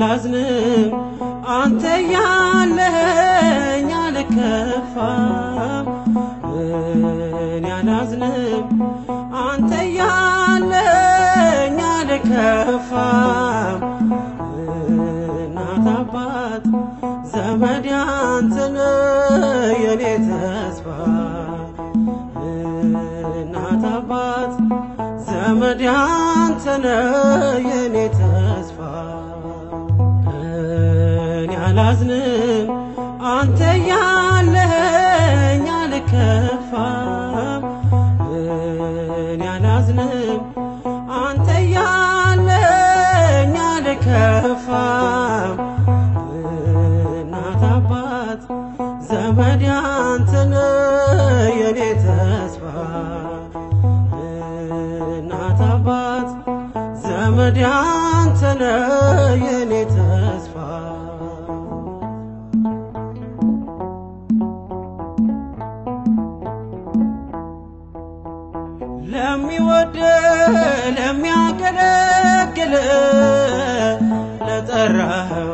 አላዝንም አንተ ያለኸኝ አልከፋም እኔ አላዝንም አንተ ያለኸኝ አልከፋም እናት አባት ዘመድ አንተ ነህ የኔ ተስፋ እናት አባት ዘመድ አንተ ነህ የኔ ተስፋ እኔ አላዝንም አንተ ያለኸኝ አልከፋም እኔ አላዝንም አንተ ያለኸኝ አልከፋም እናት አባት ዘመድ አንተ ነህ የኔ ተስፋ እናት አባት ዘመድ አንተ ነህ የኔ ተስፋ ለሚወድ ለሚያገለግል ለጠራኸው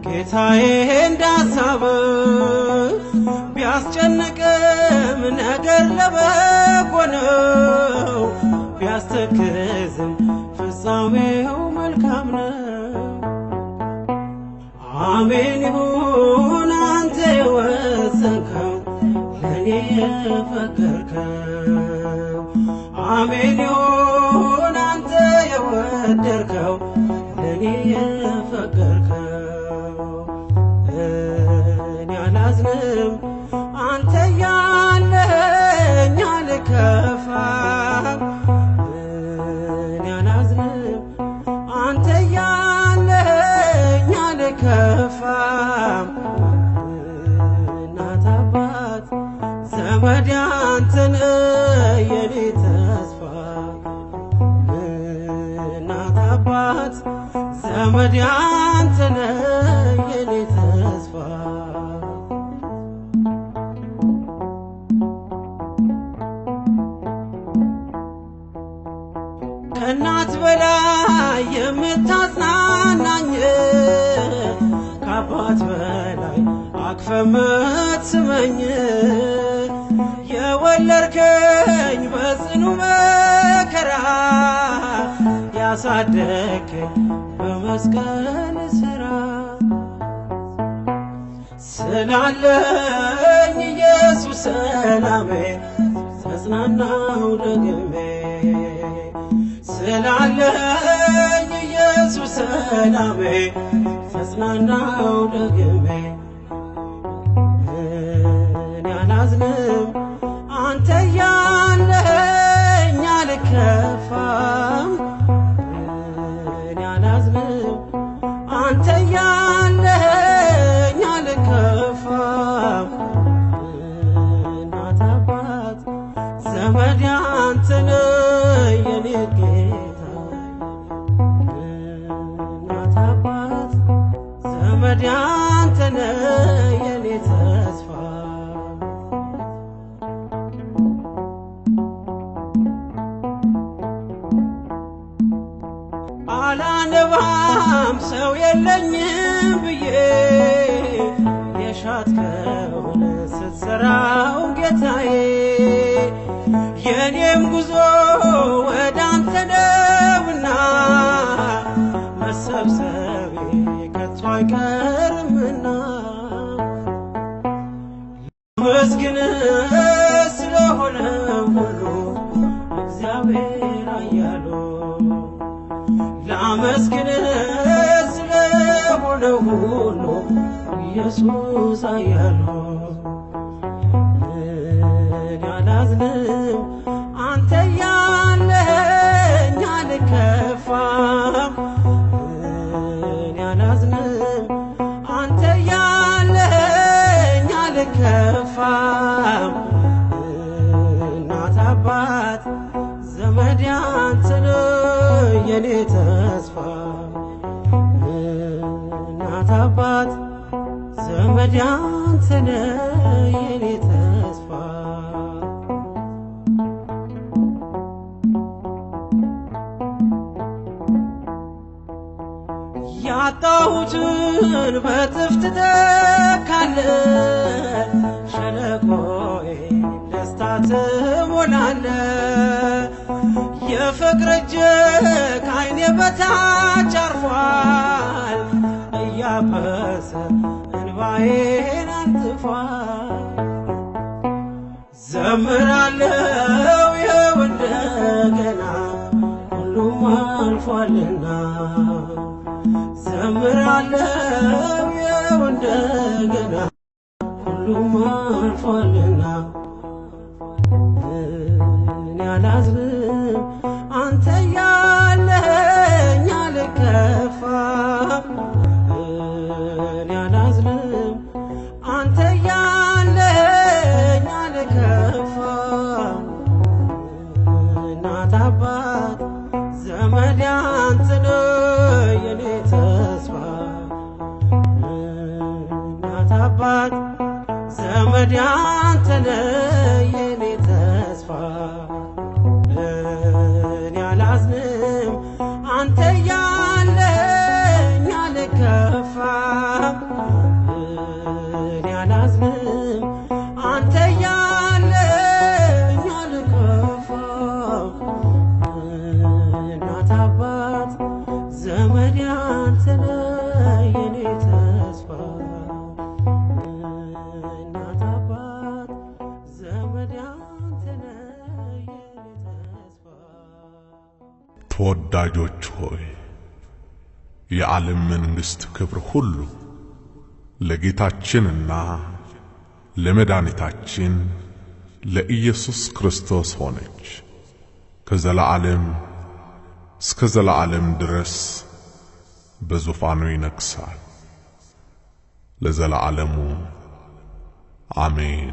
ጌታዬ እንዳሳብ ቢያስጨንቅም ነገር ለበጎ ነው ቢያስተክዝም ፍጻሜው መልካም ነው አሜን ይሁን አንተ የወሰንከው ለኔ የፈቀድከው አሜን ይሁን አንተ የወደድከው ለኔ የፈቀድከው እኔ አላዝንም አንተ ያለኸኝ አልከፋም እኔ አላዝንም አንተ ያለኸኝ አልከፋም እናት አባት ዘመድ አንተ ነህ የኔ ተስፋ እናት አባት ዘመድ አንተ ነህ የኔ ተስፋ ከእናት በላይ የምታጽናናኝ ከአባት በላይ አቅፈ የምትስመኝ የወለድከኝ በጽኑ መከራ ያሳደግከኝ በመስቀል ሥራ ስላለኝ ኢየሱስ ሰላሜ ተጽናናው ደግሜ ስላለኝ ኢየሱስ ሰላሜ ተጽናናው ደግሜ እኔ አላዝንም አንተ ያለኸኝ አልከፋም እኔ አላዝንም አንተ ያለኸኝ አልከፋም እናት አባት ዘመድ አንተ ነህ የኔ ጌታ እናት አባት ዘመድ አንተ ነህ የኔ ተስፋ አላነባም ሰው የለኝም ብዬ የሻትከውን ስትሰራው ጌታዬ የኔም ጉዞ ወደ አንተ ነውና መሰብሰቤ ከቶ አይቀርምና ላመስግንህ ስለሆነ ሁሉ እግዚአብሔር ኃያሉ ላመስግንህ ስለሆነ ሁሉ ኢየሱስ ኃያሉ እኔ አላዝንም አንተ ያለኸኝ አልከፋም እኔ አላዝንም አንተ ያለኸኝ አልከፋም እናት አባት ዘመድ አንተ ነህ የኔ ተስፋ እናት አባት ዘመድ አንተ ነህ የኔ ተስፋ ያጣሁትን በጥፍ ትተካለህ ሸለቆዬ ደስታ ትሞላለህ የፍቅር እጅህ ከዓይኔ በታች አርፏል እያበሰ እንባዬን አንጥፏል ዘምራለሁ ይኸው እንደገና ሁሉም አልፏልና ዘምራለሁ ይኸው እንደገና ሁሉም አልፏልና እኔ አላዝንም አንተ ያለኸኝ አልከፋም እኔ አላዝንም አንተ ያለኸኝ አልከፋም እናት አባት ዘመድ አንተ ነህ የኔ ተስፋ እናት አባት ዘመድ አንተ ነህ የኔ ተስፋ እኔ አላዝንም አንተ ያለኸኝ አልከፋም እኔ አላዝንም አንተ ያለኸኝ አልከፋም እናት አባት ዘመድ አንተ ነህ የኔ ተስፋ እናት አባት ዘመድ አንተ ነህ የኔ ተስፋ ተወዳጆች ሆይ የዓለም መንግሥት ክብር ሁሉ ለጌታችንና ለመድኃኒታችን ለኢየሱስ ክርስቶስ ሆነች ከዘላለም እስከ ዘላለም ድረስ በዙፋኑ ይነግሣል ለዘላለሙ አሜን።